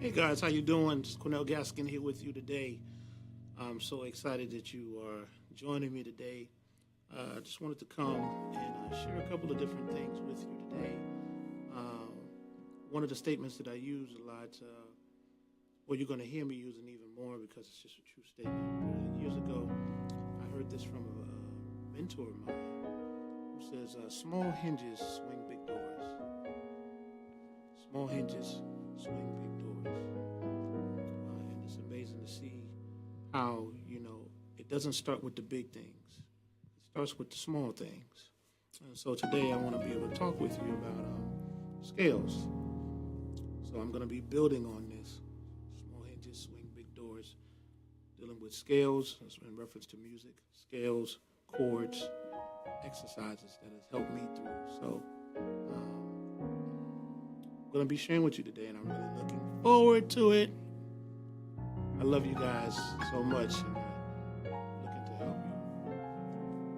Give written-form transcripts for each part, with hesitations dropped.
Hey guys, how you doing? It's Quennel Gaskin here with you today. I'm so excited that you are joining me today. I just wanted to come and share a couple of different things with you today. One of the statements that I use a lot, well, you're going to hear me using even more because it's just a true statement. Years ago, I heard this from a mentor of mine who says, small hinges swing big doors. Small hinges swing big doors. And it's amazing to see how, it doesn't start with the big things. It starts with the small things. And so today I want to be able to talk with you about scales. So I'm going to be building on this. Small hinges swing big doors. Dealing with scales, in reference to music, scales, chords, exercises that has helped me through. So I'm going to be sharing with you today, and I'm really looking forward to it. I love you guys so much, and I'm looking to help you.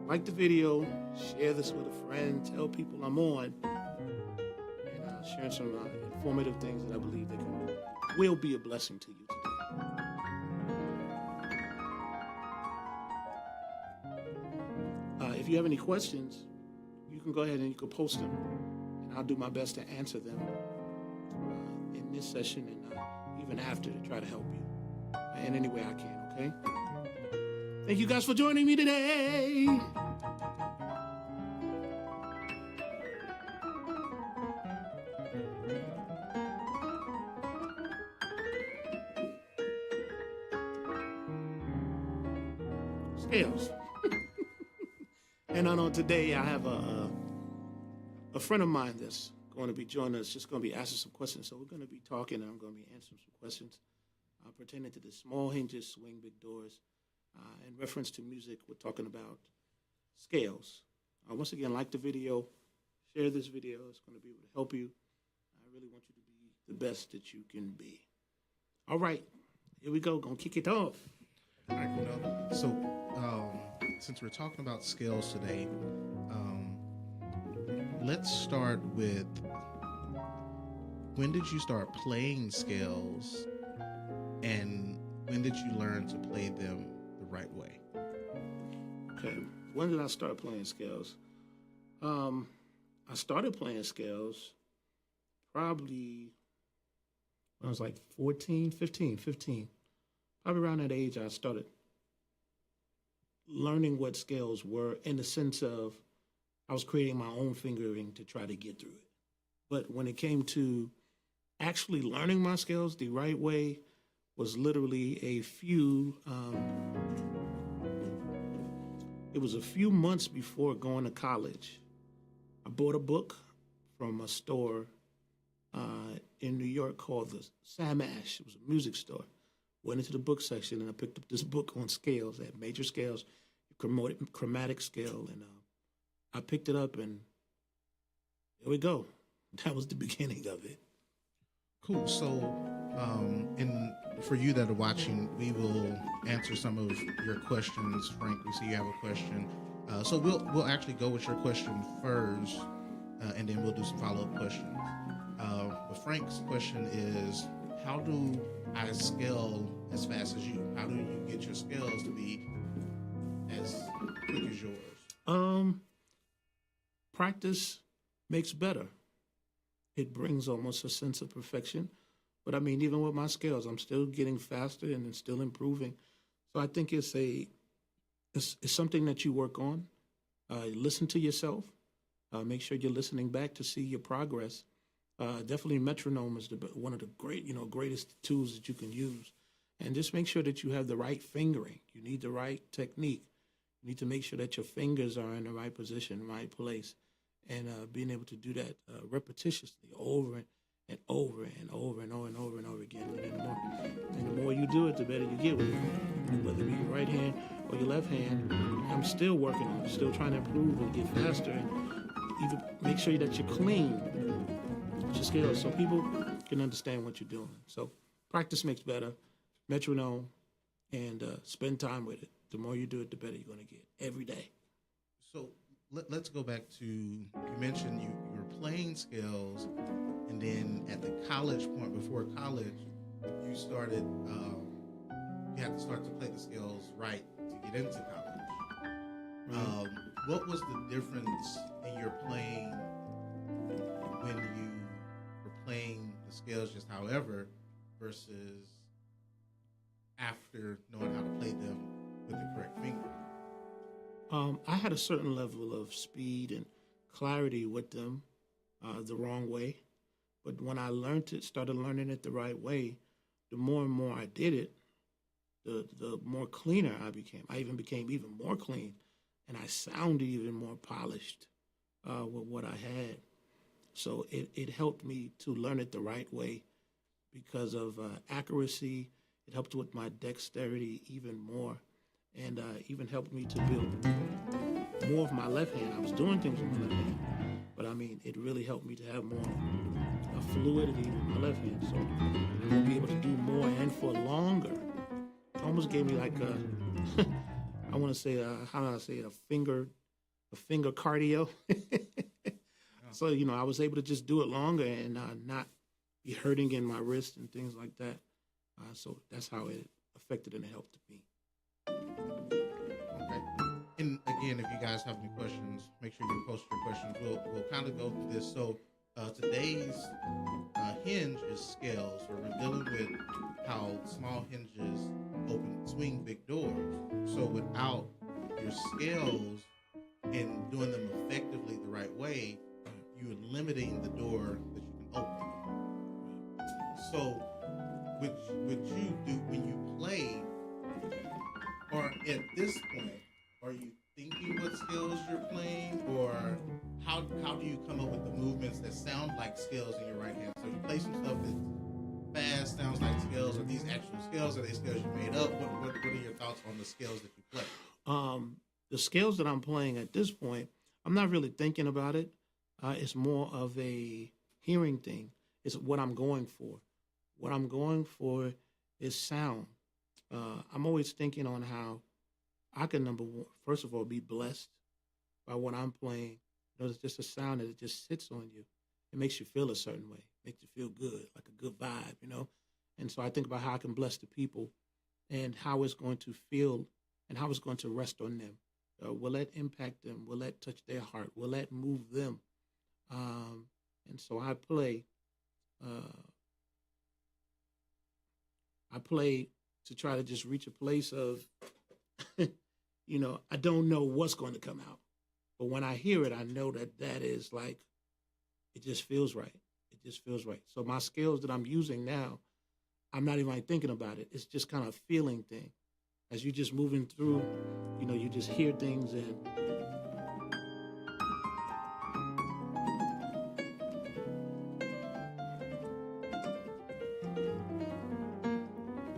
Like the video, share this with a friend, tell people I'm on, and sharing some informative things that I believe that will be a blessing to you today. If you have any questions, you can go ahead and you can post them, and I'll do my best to answer them in this session and even after to try to help you in any way I can, okay? Thank you guys for joining me today. Scales. And I know today I have a friend of mine that's going to be joining us, just going to be asking some questions. So we're going to be talking, and I'm going to be answering some questions pertaining to the small hinges, swing big doors. In reference to music, we're talking about scales. Once again, like the video, share this video. It's going to be able to help you. I really want you to be the best that you can be. All right, here we go. Going to kick it off. All right, Quennel. So since we're talking about scales today, let's start with, when did you start playing scales, and when did you learn to play them the right way? Okay, when did I start playing scales? I started playing scales probably when I was like 15. Probably around that age I started learning what scales were, in the sense of I was creating my own fingering to try to get through it. But when it came to actually learning my scales the right way was literally it was a few months before going to college. I bought a book from a store in New York called the Sam Ash. It was a music store. Went into the book section, and I picked up this book on scales. They had major scales, chromatic scale, and I picked it up, and here we go. That was the beginning of it. Cool. So, and for you that are watching, we will answer some of your questions. Frank, we see you have a question. So we'll actually go with your question first, and then we'll do some follow-up questions. But Frank's question is, how do I scale as fast as you? How do you get your scales to be as quick as yours? Practice makes better. It brings almost a sense of perfection. But I mean, even with my scales, I'm still getting faster and still improving. So I think it's something that you work on. Listen to yourself. Make sure you're listening back to see your progress. Definitely metronome is one of the greatest tools that you can use. And just make sure that you have the right fingering. You need the right technique. You need to make sure that your fingers are in the right position, the right place. And being able to do that repetitiously over and over and over and over and over and over again. And the more you do it, the better you get with it. Whether it be your right hand or your left hand, I'm still working on it, still trying to improve and get faster, and even make sure that you're clean with your scales so people can understand what you're doing. So practice makes better, metronome, and spend time with it. The more you do it, the better you're going to get every day. So let's go back to, you mentioned you were playing scales, and then at the college point, before college, you started, you had to start to play the scales right to get into college. Right. What was the difference in your playing when you were playing the scales just however versus after knowing how to play them with the correct finger? I had a certain level of speed and clarity with them the wrong way. But when I started learning it the right way, the more and more I did it, the more cleaner I became. I even became even more clean, and I sounded even more polished with what I had. So it helped me to learn it the right way because of accuracy. It helped with my dexterity even more, and even helped me to build more of my left hand. I was doing things with my left hand, but I mean, it really helped me to have more fluidity with my left hand. So I will be able to do more and for longer. It almost gave me like a, I want to say, how do I say it, a finger cardio. So, I was able to just do it longer and not be hurting in my wrist and things like that. So that's how it affected and helped me. Okay. And again, if you guys have any questions, make sure you post your questions. We'll kind of go through this. So today's hinge is scales. So we're dealing with how small hinges swing big doors. So without your scales and doing them effectively the right way, you're limiting the door that you can open. So what you do when you play, or at this point, are you thinking what scales you're playing, or how do you come up with the movements that sound like scales in your right hand? So you play some stuff that's fast, sounds like scales. Are these actual scales? Are they scales you made up? What are your thoughts on the scales that you play? The scales that I'm playing at this point, I'm not really thinking about it. It's more of a hearing thing. It's what I'm going for. What I'm going for is sound. I'm always thinking on how I can, first of all, be blessed by what I'm playing. It's just a sound that it just sits on you. It makes you feel a certain way. It makes you feel good, like a good vibe, And so I think about how I can bless the people and how it's going to feel and how it's going to rest on them. Will that impact them? Will that touch their heart? Will that move them? And so I play to try to just reach a place of, I don't know what's going to come out. But when I hear it, I know that is like, it just feels right. It just feels right. So my skills that I'm using now, I'm not even like thinking about it. It's just kind of a feeling thing. As you're just moving through, you just hear things and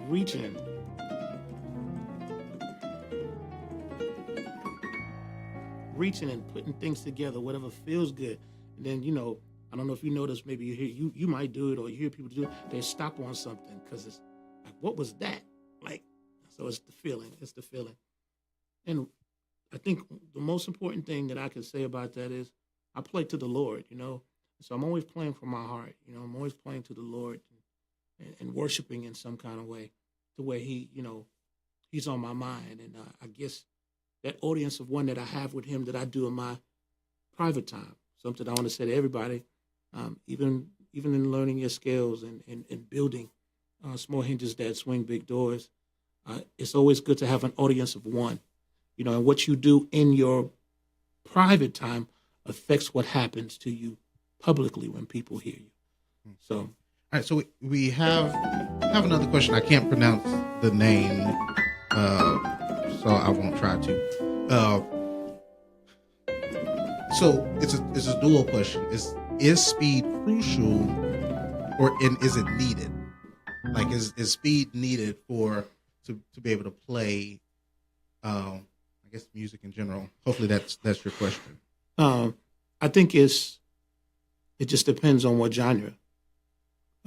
reaching. Reaching and putting things together, whatever feels good. And then, I don't know if you notice, maybe you might do it or you hear people do it, they stop on something because it's like, what was that? Like, so it's the feeling. It's the feeling. And I think the most important thing that I can say about that is I play to the Lord, So I'm always playing from my heart, I'm always playing to the Lord and worshiping in some kind of way to where he's on my mind. And I guess that audience of one that I have with him that I do in my private time, something I want to say to everybody, even in learning your skills and building small hinges that swing big doors, it's always good to have an audience of one, and what you do in your private time affects what happens to you publicly when people hear you. So, all right, so we have another question. I can't pronounce the name, so I won't try to. So it's a dual question. Is speed crucial, and is it needed? Like, is speed needed to be able to play? I guess music in general. Hopefully that's your question. I think it just depends on what genre.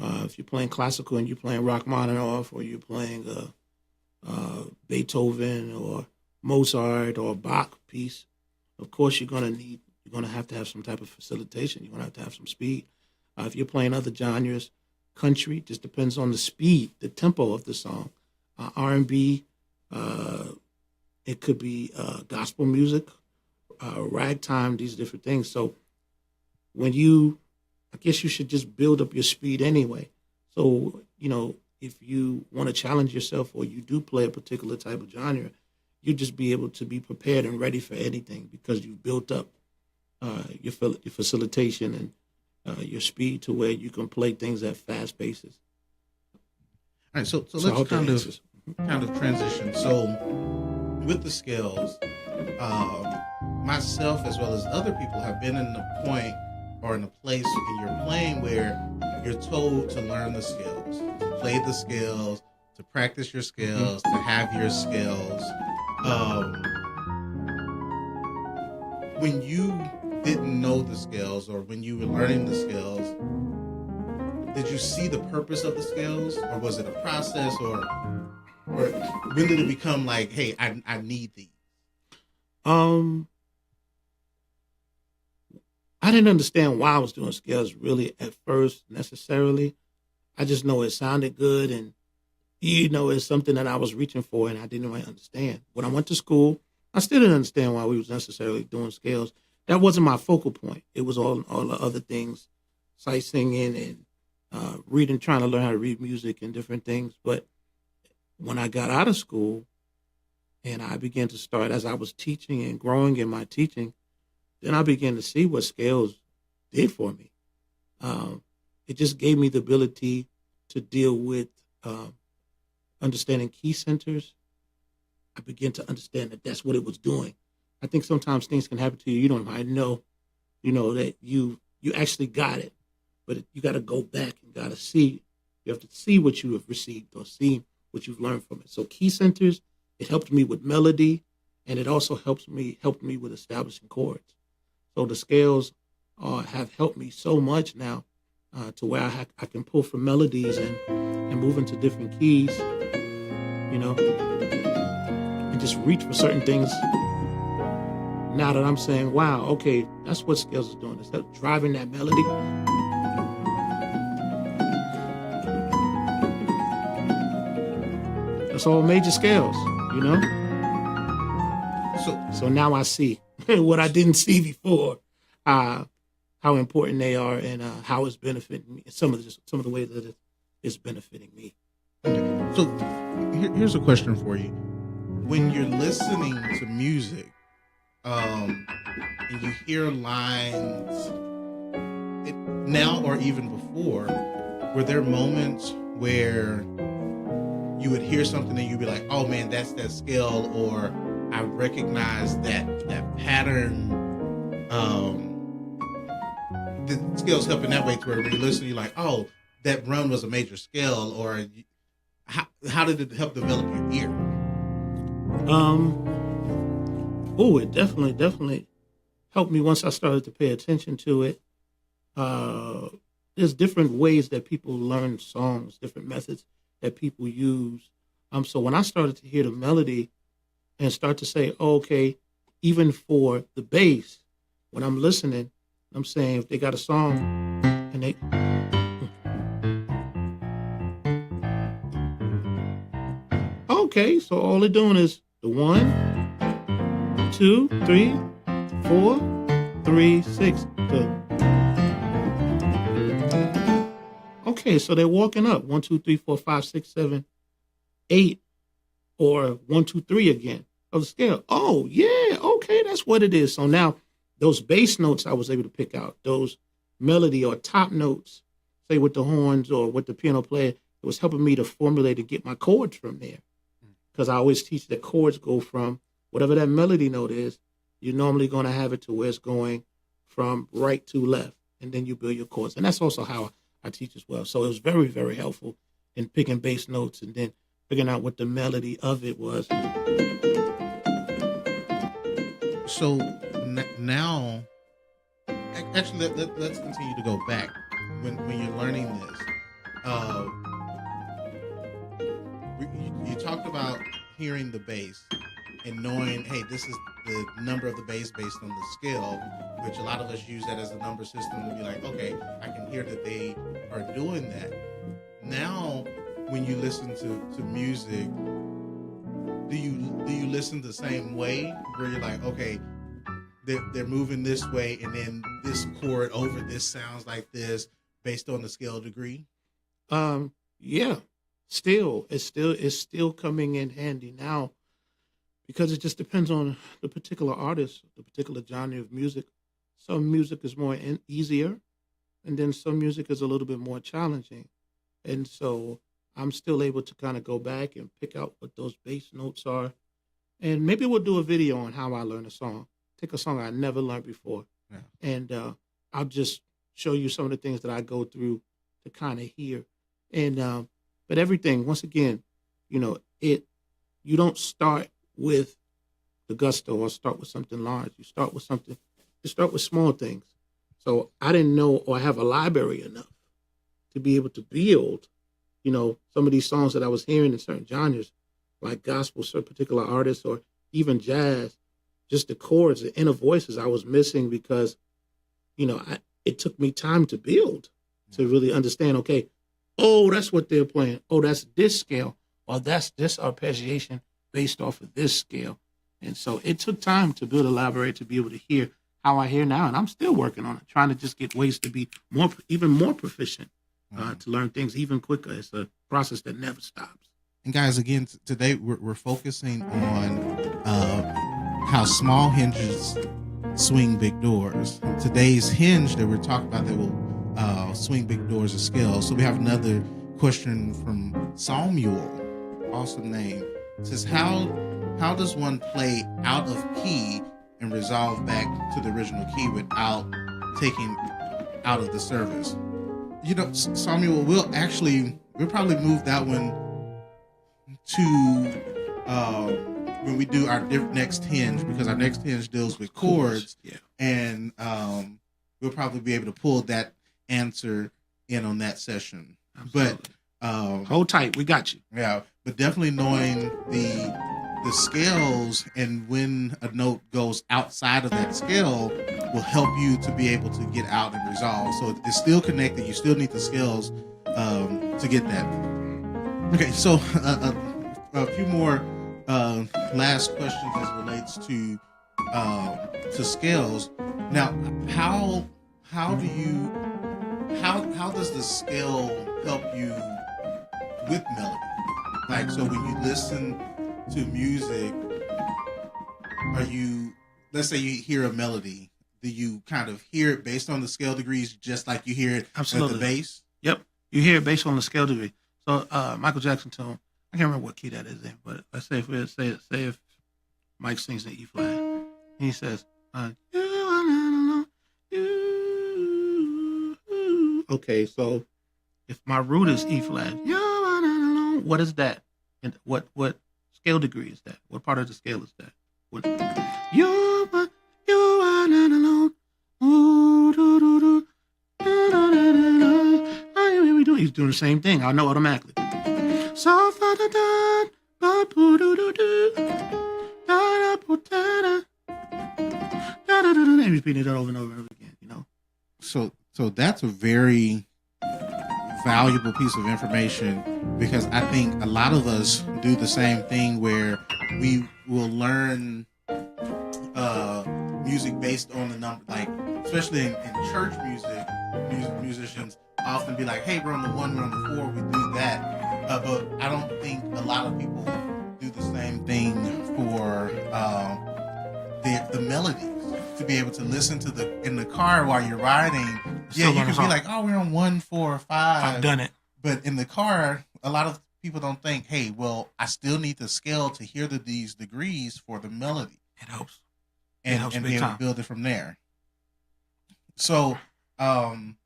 If you're playing classical and you're playing Rachmaninoff, or you're playing Beethoven or Mozart or a Bach piece, of course you're going to have to have some type of facilitation. You're going to have some speed. If you're playing other genres, country. Just depends on the speed, the tempo of the song. R&B, it could be gospel music, ragtime, these different things. So I guess you should just build up your speed anyway. So, if you want to challenge yourself or you do play a particular type of genre, you just be able to be prepared and ready for anything because you've built up your facilitation and your speed to where you can play things at fast paces. All right, so let's kind of transition. So with the scales, myself as well as other people have been in a point or in a place in your playing where you're told to learn the scales, to play the scales, to practice your scales, to have your scales. When you didn't know the scales or when you were learning the scales, did you see the purpose of the scales, or was it a process, or when did it become like, hey, I need these? I didn't understand why I was doing scales really at first necessarily. I just know it sounded good, and it's something that I was reaching for, and I didn't really understand. When I went to school, I still didn't understand why we was necessarily doing scales. That wasn't my focal point. It was all the other things, sight singing and reading, trying to learn how to read music and different things. But when I got out of school and I began to start, as I was teaching and growing in my teaching, then I began to see what scales did for me. It just gave me the ability to deal with understanding key centers. I began to understand that that's what it was doing. I think sometimes things can happen to you. You don't even know, that you actually got it, but you got to go back and got to see. You have to see what you have received or see what you've learned from it. So key centers, it helped me with melody, and it also helped me with establishing chords. So the scales have helped me so much now to where I can pull from melodies and move into different keys, and just reach for certain things. Now that I'm saying, wow, okay, that's what scales is doing. It's driving that melody. That's all major scales, So now I see what I didn't see before, how important they are and how it's benefiting me. Some of the ways that it's benefiting me. Okay. So here's a question for you. When you're listening to music, and you hear lines now or even before, were there moments where you would hear something and you'd be like, oh man, that's that scale, or I recognize that pattern? The scales help in that way to where when you listen, you're like, oh, that run was a major scale, or how did it help develop your ear? It definitely helped me once I started to pay attention to it. There's different ways that people learn songs, different methods that people use. So when I started to hear the melody and start to say, oh, okay, even for the bass, when I'm listening, I'm saying if they got a song and they... Okay, so all they're doing is the 1, 2, 3, 4, 3, 6. Okay, so they're walking up 1, 2, 3, 4, 5, 6, 7, 8, or 1, 2, 3 again of the scale. Oh yeah, okay, that's what it is. So now those bass notes I was able to pick out, those melody or top notes, say with the horns or with the piano player, it was helping me to formulate and get my chords from there. Because I always teach that chords go from whatever that melody note is, you're normally going to have it to where it's going from right to left, and then you build your chords. And that's also how I teach as well. So it was very, very helpful in picking bass notes and then figuring out what the melody of it was. So now, actually, let's continue to go back. When you're learning this, you talked about hearing the bass and knowing, hey, this is the number of the bass based on the scale, which a lot of us use that as a number system to be like, okay, I can hear that they are doing that. now when you listen to music, do you listen the same way where you're like, okay, they're moving this way, and then this chord over this sounds like this based on the scale degree? Yeah, it's still coming in handy now, because it just depends on the particular artist, the particular genre of music. Some music is more easier, and then some music is a little bit more challenging. And so I'm still able to kind of go back and pick out what those bass notes are. And maybe we'll do a video on how I learn a song. Take a song I never learned before, and I'll just show you some of the things that I go through to kind of hear. And but everything, once again, you don't start with the gusto or start with something large. You start with small things. So I didn't know or have a library enough to be able to build, some of these songs that I was hearing in certain genres, like gospel, certain particular artists, or even jazz. Just the chords, the inner voices I was missing because, it took me time to build, to really understand, okay, oh, that's what they're playing. Oh, that's this scale, or that's this arpeggiation based off of this scale. And so it took time to build a library to be able to hear how I hear now. And I'm still working on it, trying to just get ways to be even more proficient, to learn things even quicker. It's a process that never stops. And guys, again, today we're focusing on how small hinges swing big doors. Today's hinge that we're talking about that will swing big doors of scale. So we have another question from Samuel, awesome name. It says, how does one play out of key and resolve back to the original key without taking out of the service? Samuel, we'll probably move that one to when we do our next hinge, because our next hinge deals with chords. Yeah. And we'll probably be able to pull that answer in on that session. Absolutely. But hold tight, we got you. Yeah, but definitely knowing the scales and when a note goes outside of that scale will help you to be able to get out and resolve. So it's still connected. You still need the scales to get that. Okay, so a few more last questions as relates to scales. Now, how does the scale help you with melody? Like, so when you listen to music, let's say you hear a melody, do you kind of hear it based on the scale degrees, just like you hear it Absolutely. at the bass? Yep, you hear it based on the scale degree. So Michael Jackson tone, I can't remember what key that is in, but let's say if Mike sings in E flat, and he says, okay, so if my root is E flat, what is that? And what scale degree is that? What part of the scale is that? What? He's doing the same thing. I know automatically. So and repeating it over and over and over again, So that's a very valuable piece of information, because I think a lot of us do the same thing where we will learn music based on the number, like especially in church music, musicians often be like, hey, we're on the 1, we're on the 4, we do that. But I don't think a lot of people do the same thing for the melodies, to be able to listen to in the car while you're riding. Yeah, you can be like, oh, we're on 1, 4, 5. I've done it. But in the car, a lot of people don't think, hey, well, I still need the scale to hear these degrees for the melody. It helps. And be able to build it from there. So, from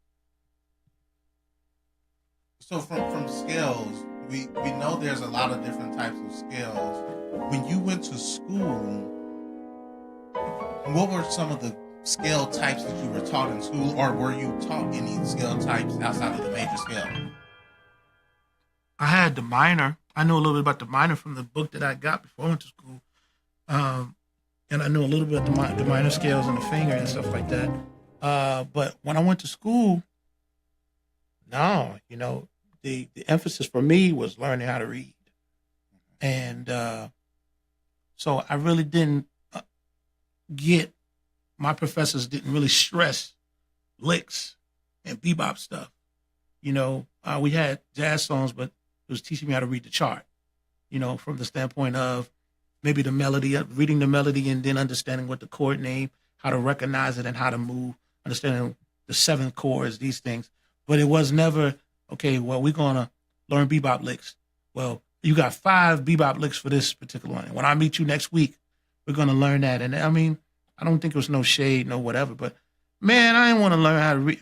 scales, we know there's a lot of different types of scales. When you went to school, what were some of the scale types that you were taught in school, or were you taught any scale types outside of the major scale? I had the minor. I knew a little bit about the minor from the book that I got before I went to school. And I knew a little bit about the minor scales and the finger and stuff like that. But when I went to school, no, the emphasis for me was learning how to read. And so I really didn't my professors didn't really stress licks and bebop stuff. We had jazz songs, but it was teaching me how to read the chart, from the standpoint of maybe the melody, reading the melody and then understanding what the chord name, how to recognize it and how to move, understanding the 7 chords, these things. But it was never, okay, well, we're going to learn bebop licks. Well, you got 5 bebop licks for this particular one. When I meet you next week, we're going to learn that. And I mean, I don't think it was no shade, no whatever, but man, I didn't want to learn how to read,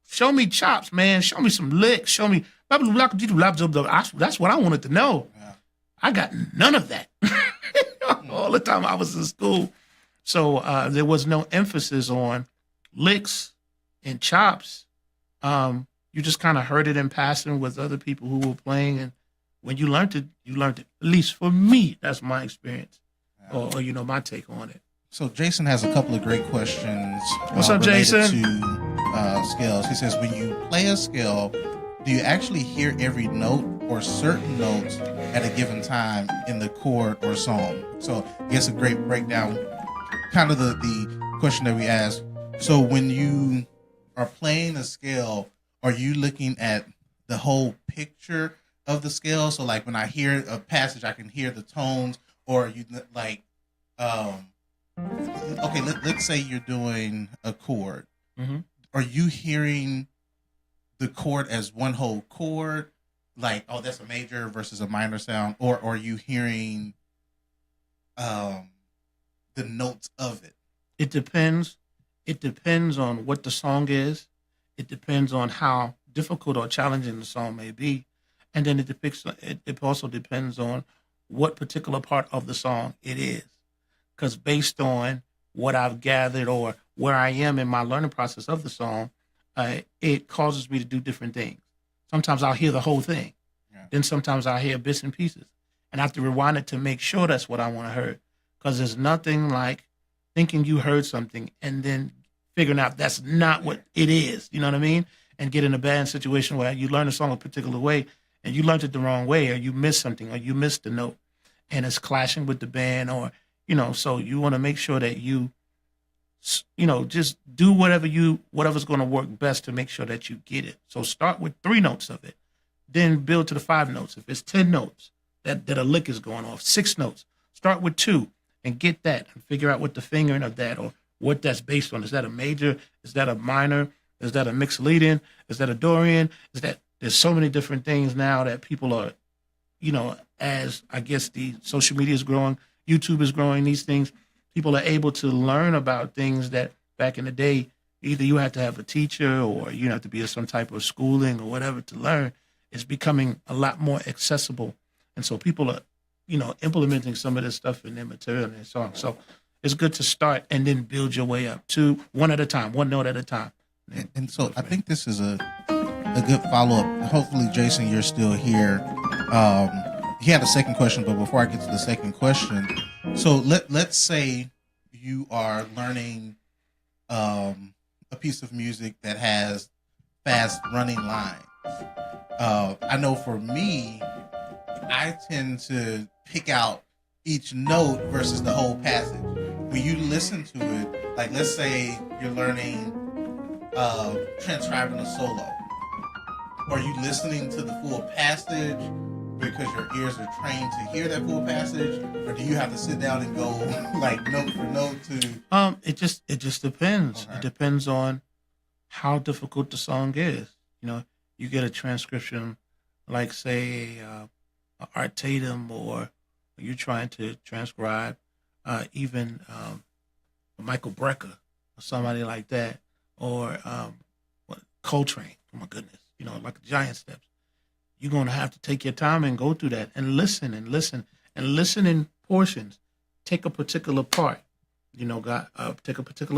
show me chops, man. Show me some licks. Show me, that's what I wanted to know. Yeah. I got none of that all the time I was in school. So there was no emphasis on licks and chops. You just kind of heard it in passing with other people who were playing. And when you learned it, At least for me, that's my experience or my take on it. So Jason has a couple of great questions. What's up, Jason? To scales. He says, when you play a scale, do you actually hear every note or certain notes at a given time in the chord or song? So I guess a great breakdown, kind of the question that we asked. So when you are playing a scale, are you looking at the whole picture of the scale? So like when I hear a passage, I can hear the tones, or are you like, okay, let's say you're doing a chord. Mm-hmm. Are you hearing the chord as one whole chord? Like, oh, that's a major versus a minor sound? Or are you hearing the notes of it? It depends. It depends on what the song is. It depends on how difficult or challenging the song may be. And then it also depends on what particular part of the song it is. Because based on what I've gathered or where I am in my learning process of the song, it causes me to do different things. Sometimes I'll hear the whole thing. Yeah. Then sometimes I'll hear bits and pieces. And I have to rewind it to make sure that's what I want to hear. Because there's nothing like thinking you heard something and then figuring out that's not what it is. You know what I mean? And get in a bad situation where you learn a song a particular way and you learned it the wrong way, or you missed something, or you missed the note and it's clashing with the band, or so you want to make sure that you just do whatever's going to work best to make sure that you get it. So start with 3 notes of it, then build to the 5 notes. If it's 10 notes that a lick is going off, 6 notes, start with 2 and get that and figure out what the fingering of that or what that's based on. Is that a major? Is that a minor? Is that a mixed lead-in? Is that a Dorian? There's so many different things now that people are, as I guess the social media is growing, YouTube is growing, these things, people are able to learn about things that back in the day, either you had to have a teacher or you have to be in some type of schooling or whatever to learn. It's becoming a lot more accessible. And so people are, implementing some of this stuff in their material and their songs. So it's good to start and then build your way up to one at a time, one note at a time. And so I think this is a good follow-up. Hopefully, Jason, you're still here. He had a second question, but before I get to the second question, so let's say you are learning a piece of music that has fast running lines. I know for me, I tend to pick out each note versus the whole passage. When you listen to it, like let's say you're learning transcribing a solo. Are you listening to the full passage because your ears are trained to hear that full passage, or do you have to sit down and go like note for note to? It just depends. Okay. It depends on how difficult the song is. You get a transcription, like say Art Tatum, or you're trying to transcribe even Michael Brecker or somebody like that, or Coltrane. Oh my goodness, like Giant Steps. You're going to have to take your time and go through that and listen in portions. Take a particular part, take a particular